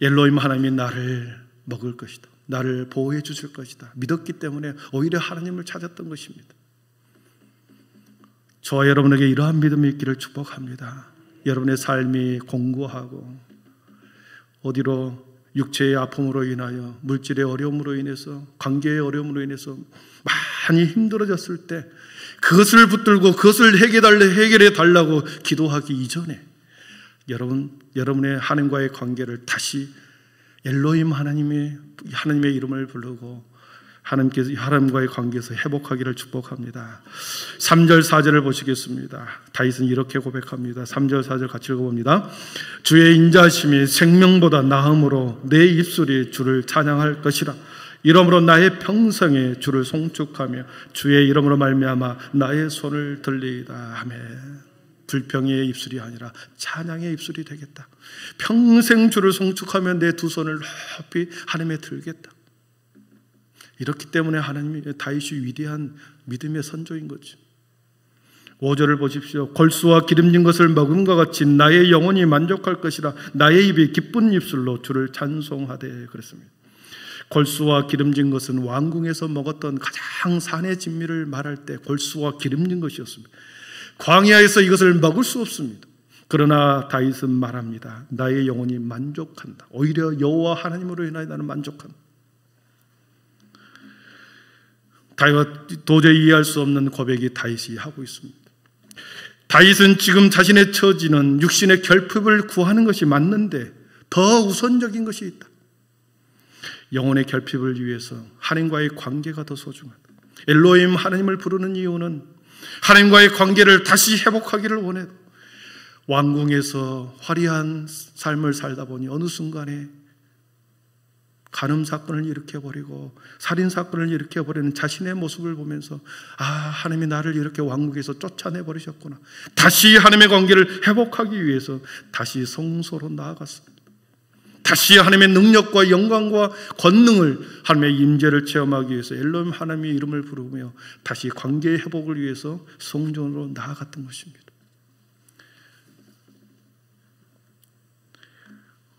엘로힘 하나님이 나를 먹을 것이다, 나를 보호해 주실 것이다 믿었기 때문에 오히려 하나님을 찾았던 것입니다. 저와 여러분에게 이러한 믿음이 있기를 축복합니다. 여러분의 삶이 공고하고 어디로 육체의 아픔으로 인하여, 물질의 어려움으로 인해서, 관계의 어려움으로 인해서 많이 힘들어졌을 때 그것을 붙들고 그것을 해결해 달라고 기도하기 이전에 여러분의 하나님과의 관계를 다시 엘로힘 하나님의 이름을 부르고 하나님과의 관계에서 회복하기를 축복합니다. 3절 4절을 보시겠습니다. 다윗은 이렇게 고백합니다. 3절 4절 같이 읽어봅니다. 주의 인자하심이 생명보다 나음으로 내 입술이 주를 찬양할 것이라. 이러므로 나의 평생에 주를 송축하며 주의 이름으로 말미암아 나의 손을 들리이다. 아멘. 불평의 입술이 아니라 찬양의 입술이 되겠다. 평생 주를 송축하며 내 두 손을 높이 하나님에 들겠다. 이렇기 때문에 다윗이 위대한 믿음의 선조인 거죠. 5절을 보십시오. 골수와 기름진 것을 먹음과 같이 나의 영혼이 만족할 것이라. 나의 입이 기쁜 입술로 주를 찬송하되 그랬습니다. 골수와 기름진 것은 왕궁에서 먹었던 가장 산의 진미를 말할 때 골수와 기름진 것이었습니다. 광야에서 이것을 먹을 수 없습니다. 그러나 다윗은 말합니다. 나의 영혼이 만족한다. 오히려 여호와 하나님으로 인하여 나는 만족한다. 다윗은 도저히 이해할 수 없는 고백이 다윗이 하고 있습니다. 다윗은 지금 자신의 처지는 육신의 결핍을 구하는 것이 맞는데 더 우선적인 것이 있다. 영혼의 결핍을 위해서 하나님과의 관계가 더 소중하다. 엘로힘 하나님을 부르는 이유는 하나님과의 관계를 다시 회복하기를 원해도 왕궁에서 화려한 삶을 살다 보니 어느 순간에 간음 사건을 일으켜버리고 살인 사건을 일으켜버리는 자신의 모습을 보면서 하나님이 나를 이렇게 왕국에서 쫓아내버리셨구나. 다시 하나님의 관계를 회복하기 위해서 다시 성소로 나아갔습니다. 다시 하나님의 능력과 영광과 권능을, 하나님의 임재를 체험하기 위해서 엘로힘 하나님의 이름을 부르며 다시 관계의 회복을 위해서 성전으로 나아갔던 것입니다.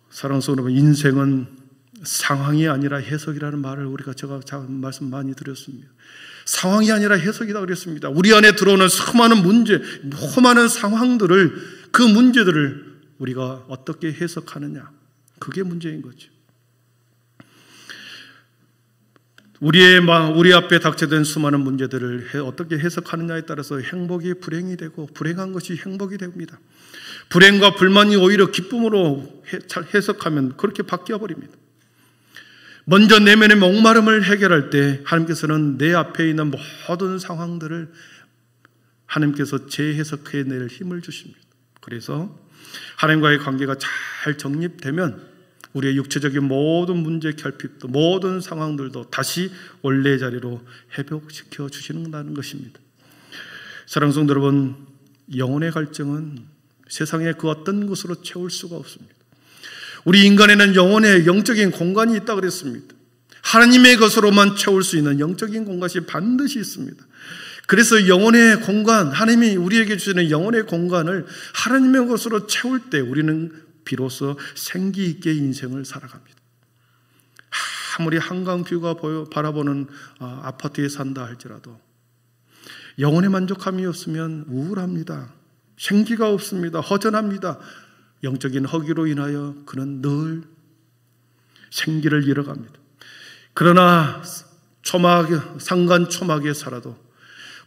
사랑하는 성도 여러분, 인생은 상황이 아니라 해석이라는 말을 제가 말씀 많이 드렸습니다. 상황이 아니라 해석이다 그랬습니다. 우리 안에 들어오는 수많은 문제, 수많은 상황들을, 그 문제들을 우리가 어떻게 해석하느냐, 그게 문제인 거죠. 우리 앞에 닥쳐든 수많은 문제들을 어떻게 해석하느냐에 따라서 행복이 불행이 되고 불행한 것이 행복이 됩니다. 불행과 불만이 오히려 기쁨으로 해석하면 그렇게 바뀌어버립니다. 먼저 내면의 목마름을 해결할 때 하나님께서는 내 앞에 있는 모든 상황들을 하나님께서 재해석해낼 힘을 주십니다. 그래서 하나님과의 관계가 잘 정립되면 우리의 육체적인 모든 문제 결핍도 모든 상황들도 다시 원래 자리로 회복시켜 주시는다는 것입니다. 사랑하는 성도 여러분, 영혼의 갈증은 세상의 그 어떤 것으로 채울 수가 없습니다. 우리 인간에는 영혼의 영적인 공간이 있다고 그랬습니다. 하나님의 것으로만 채울 수 있는 영적인 공간이 반드시 있습니다. 그래서 영혼의 공간, 하나님이 우리에게 주시는 영혼의 공간을 하나님의 것으로 채울 때 우리는 비로소 생기 있게 인생을 살아갑니다. 아무리 한강 뷰가 바라보는 아파트에 산다 할지라도 영혼의 만족함이 없으면 우울합니다. 생기가 없습니다. 허전합니다. 영적인 허기로 인하여 그는 늘 생기를 잃어갑니다. 그러나 상간 초막에 살아도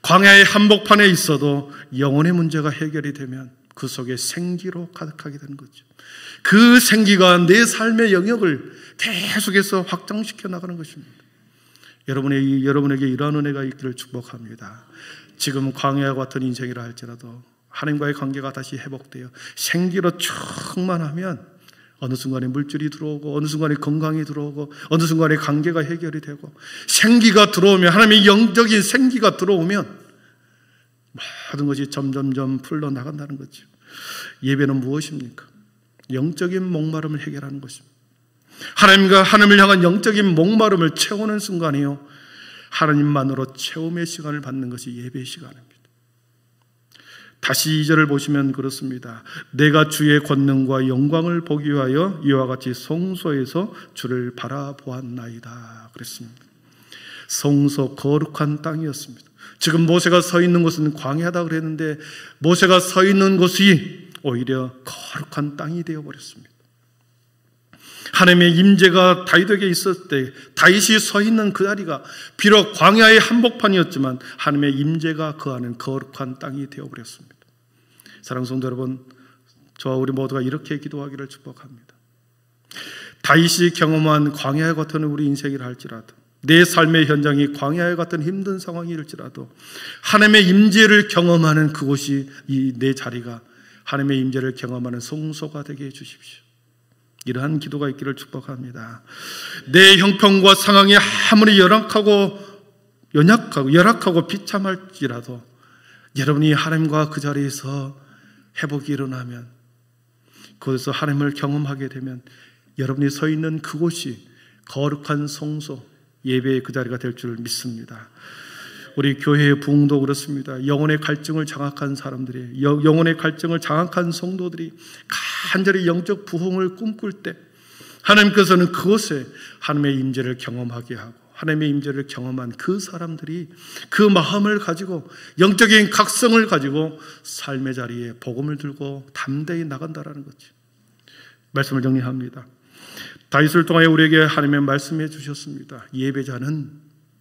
광야의 한복판에 있어도 영혼의 문제가 해결이 되면 그 속에 생기로 가득하게 되는 거죠. 그 생기가 내 삶의 영역을 계속해서 확장시켜 나가는 것입니다. 여러분에게 이러한 은혜가 있기를 축복합니다. 지금 광야와 같은 인생이라 할지라도 하나님과의 관계가 다시 회복되어 생기로 충만하면 어느 순간에 물질이 들어오고 어느 순간에 건강이 들어오고 어느 순간에 관계가 해결이 되고 생기가 들어오면 하나님의 영적인 생기가 들어오면 모든 것이 점점점 풀려나간다는 거죠. 예배는 무엇입니까? 영적인 목마름을 해결하는 것입니다. 하나님과 하나님을 향한 영적인 목마름을 채우는 순간이요, 하나님만으로 채움의 시간을 받는 것이 예배의 시간입니다. 다시 2절을 보시면 그렇습니다. 내가 주의 권능과 영광을 보기 위하여 이와 같이 성소에서 주를 바라보았나이다 그랬습니다. 성소, 거룩한 땅이었습니다. 지금 모세가 서 있는 곳은 광야다 그랬는데 모세가 서 있는 곳이 오히려 거룩한 땅이 되어버렸습니다. 하나님의 임재가 다윗에게 있었을 때 다윗이 서 있는 그 자리가 비록 광야의 한복판이었지만 하나님의 임재가 거하는 거룩한 땅이 되어버렸습니다. 사랑하는 성도 여러분, 저와 우리 모두가 이렇게 기도하기를 축복합니다. 다윗이 경험한 광야와 같은 우리 인생이라 할지라도 내 삶의 현장이 광야와 같은 힘든 상황일지라도 하나님의 임재를 경험하는 그곳이 이 내 자리가 하나님의 임재를 경험하는 성소가 되게 해주십시오. 이러한 기도가 있기를 축복합니다. 내 형편과 상황이 아무리 열악하고 비참할지라도 여러분이 하나님과 그 자리에서 회복이 일어나면 그곳에서 하나님을 경험하게 되면 여러분이 서 있는 그곳이 거룩한 성소, 예배의 그 자리가 될 줄 믿습니다. 우리 교회의 부흥도 그렇습니다. 영혼의 갈증을 장악한 사람들이, 영혼의 갈증을 장악한 성도들이 간절히 영적 부흥을 꿈꿀 때 하나님께서는 그곳에 하나님의 임재를 경험하게 하고 하나님의 임재를 경험한 그 사람들이 그 마음을 가지고 영적인 각성을 가지고 삶의 자리에 복음을 들고 담대히 나간다라는 거죠. 말씀을 정리합니다. 다윗을 통하여 우리에게 하나님의 말씀해 주셨습니다. 예배자는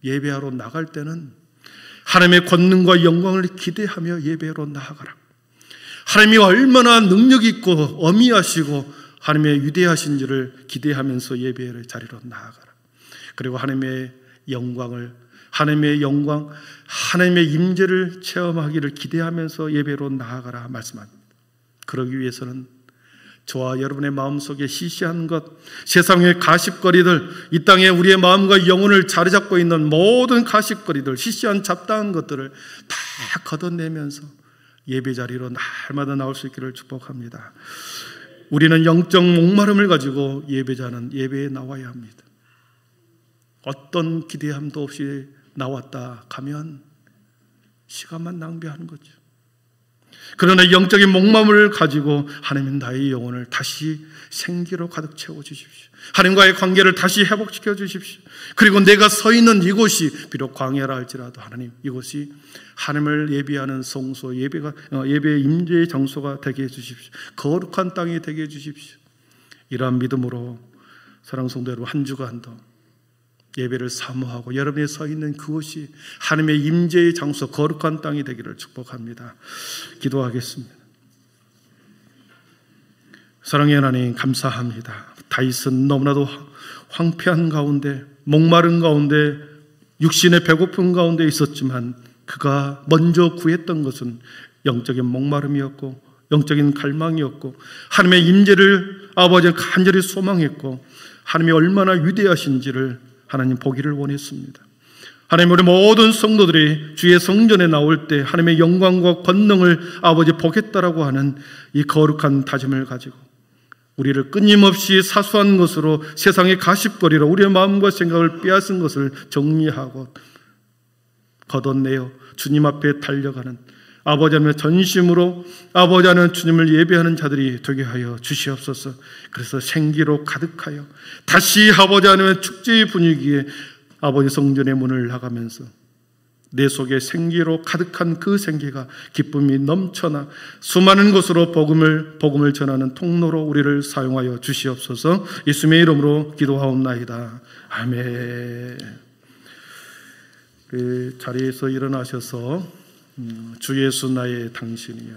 예배하러 나갈 때는 하나님의 권능과 영광을 기대하며 예배로 나아가라. 하나님이 얼마나 능력 있고 어미하시고 하나님의 위대하신지를 기대하면서 예배의 자리로 나아가라. 그리고 하나님의 영광, 하나님의 임재를 체험하기를 기대하면서 예배로 나아가라 말씀합니다. 그러기 위해서는 저와 여러분의 마음속에 시시한 것, 세상의 가십거리들, 이 땅에 우리의 마음과 영혼을 자리 잡고 있는 모든 가십거리들, 시시한 잡다한 것들을 다 걷어내면서 예배 자리로 날마다 나올 수 있기를 축복합니다. 우리는 영적 목마름을 가지고 예배자는 예배에 나와야 합니다. 어떤 기대함도 없이 나왔다 가면 시간만 낭비하는 거죠. 그러나 영적인 목마름을 가지고 하나님 나의 영혼을 다시 생기로 가득 채워주십시오. 하나님과의 관계를 다시 회복시켜 주십시오. 그리고 내가 서 있는 이곳이 비록 광야라 할지라도 하나님, 이곳이 하나님을 예배하는 성소, 예배의 임재의 장소가 되게 해주십시오. 거룩한 땅이 되게 해주십시오. 이러한 믿음으로 사랑하는 성도 여러분, 한 주간도 예배를 사모하고 여러분이 서 있는 그곳이 하나님의 임재의 장소, 거룩한 땅이 되기를 축복합니다. 기도하겠습니다. 사랑의 하나님, 감사합니다. 다윗은 너무나도 황폐한 가운데, 목마른 가운데, 육신의 배고픈 가운데 있었지만 그가 먼저 구했던 것은 영적인 목마름이었고 영적인 갈망이었고 하나님의 임재를 아버지가 간절히 소망했고 하나님이 얼마나 위대하신지를 하나님 보기를 원했습니다. 하나님, 우리 모든 성도들이 주의 성전에 나올 때 하나님의 영광과 권능을 아버지 보겠다라고 하는 이 거룩한 다짐을 가지고 우리를 끊임없이 사소한 것으로 세상의 가십거리로 우리의 마음과 생각을 빼앗은 것을 정리하고 걷어내어 주님 앞에 달려가는 아버지 하나님의 전심으로 아버지 하나님 주님을 예배하는 자들이 되게 하여 주시옵소서. 그래서 생기로 가득하여 다시 아버지 하나님의 축제의 분위기에 아버지 성전의 문을 나가면서 내 속에 생기로 가득한 그 생기가 기쁨이 넘쳐나 수많은 곳으로 복음을 전하는 통로로 우리를 사용하여 주시옵소서. 예수님의 이름으로 기도하옵나이다. 아멘. 그 자리에서 일어나셔서 주 예수 나의 당신이여.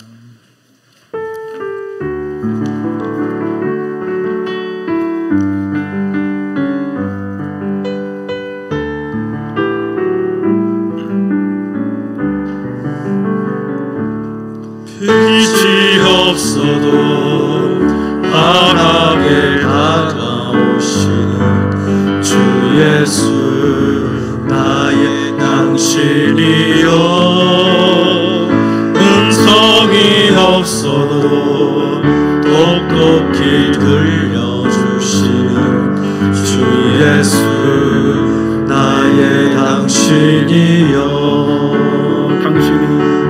빛이 없어도 환하게 다가오시는 주 예수 나의 당신이여. 음성이 없어도 똑똑히 들려주시는 주 예수 나의 당신이여.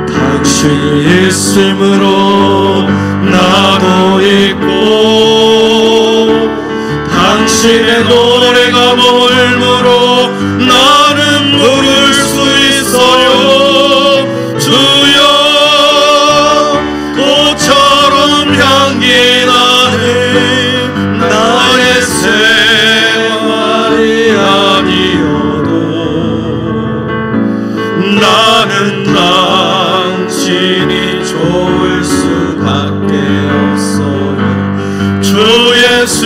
당신이 있음으로 나도 있고 당신의 노래가 머물므로 나는 부를 수 있어요. 주여, 꽃처럼 향기 나는 나의 생활이 아니어도 나는 당신이 좋을 수밖에 없어요. 주 예수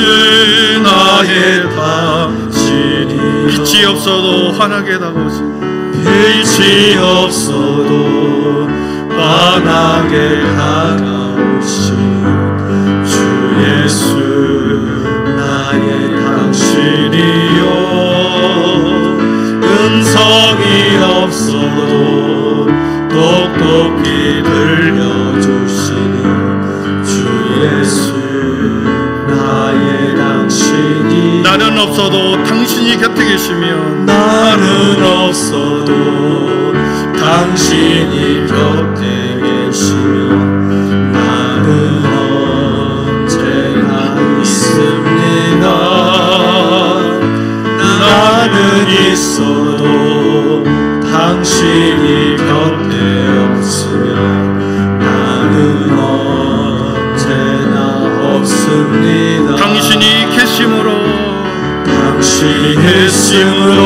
나의 당신이. 빛이 없어도 환하게 다가오시는 빛이 없어도 환하게 다가오시는 주 예수 나의 당신이요. 음성이 없어도 똑똑히 들려주시는 주 예수 나의 당신이. 나는 없어도 당신이 곁에 계시면 나는 없어도 당신이 곁에 계시면 나는 언제나 있습니다. 나는 있어도 당신이 곁에 없으면 나는 언제나 없습니다. 당신이 계심으로 당신이 계심으로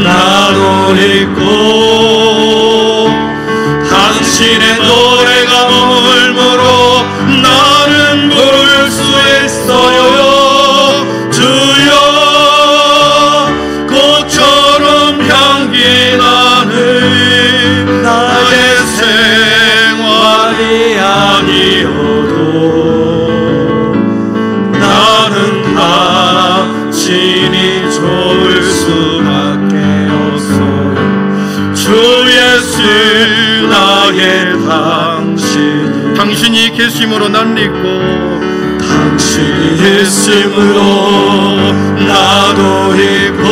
나도 있고 당신의 노래가 머물므로 나는 부를 수 있어요. 주여, 꽃처럼 향기 나는 나의 생활이 아니어도 나는 당신이 좋을 수밖에 없어요. 주 예수 나의 당신. 당신이 계심으로 난 있고 당신이 계심으로 나도 있고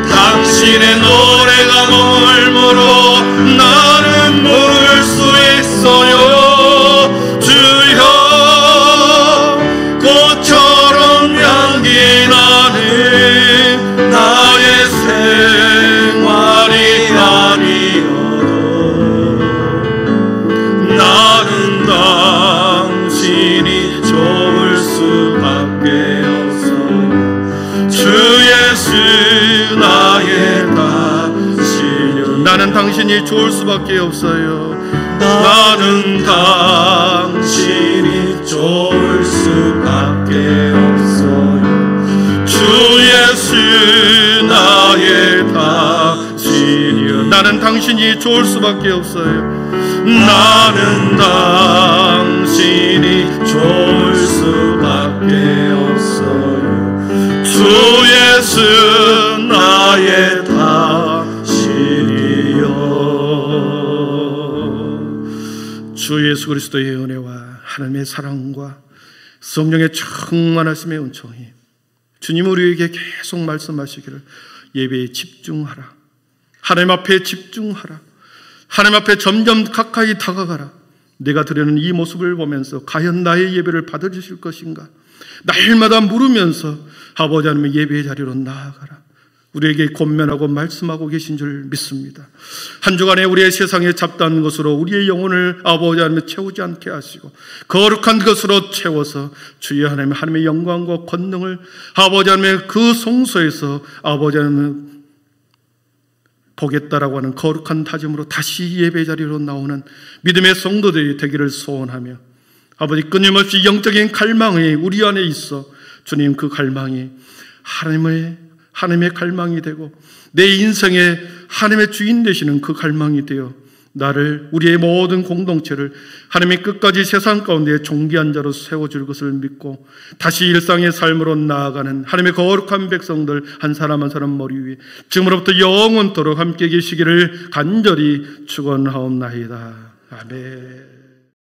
당신의 노래가 머물므로 나는 부를 수 있어요. 주여, 꽃처럼 향기 나는 나의 생활이 아니어도 나는 당신이 좋을 수밖에 없어요. 주 예수 나의 당신이요. 나는 당신이 좋을 수밖에 없어요. 나는 당신이 좋을 수밖에 없어요. 주 예수 나의 당신이요. 나는 당신이 좋을 수밖에 없어요. 나는 당신이 좋을 수밖에 없어요. 주 예수 나의 당신이요. 주 예수 그리스도의 은혜와 하나님의 사랑과 성령의 충만하심의 은총이 주님 우리에게 계속 말씀하시기를 예배에 집중하라, 하나님 앞에 집중하라, 하나님 앞에 점점 가까이 다가가라. 내가 드리는 이 모습을 보면서 과연 나의 예배를 받아주실 것인가, 날마다 물으면서 아버지 하나님의 예배의 자리로 나아가라. 우리에게 권면하고 말씀하고 계신 줄 믿습니다. 한 주간에 우리의 세상에 잡다한 것으로 우리의 영혼을 아버지 하나님 채우지 않게 하시고 거룩한 것으로 채워서 주의 하나님, 하나님의 영광과 권능을 아버지 하나님의 그 성소에서 아버지 하나님 보겠다라고 하는 거룩한 다짐으로 다시 예배 자리로 나오는 믿음의 성도들이 되기를 소원하며, 아버지 끊임없이 영적인 갈망이 우리 안에 있어 주님 그 갈망이 하나님의 갈망이 되고 내 인생에 하나님의 주인 되시는 그 갈망이 되어 나를, 우리의 모든 공동체를 하나님의 끝까지 세상 가운데 존귀한 자로 세워줄 것을 믿고 다시 일상의 삶으로 나아가는 하나님의 거룩한 백성들 한 사람 한 사람 머리 위에 지금으로부터 영원토록 함께 계시기를 간절히 축원하옵나이다. 아멘.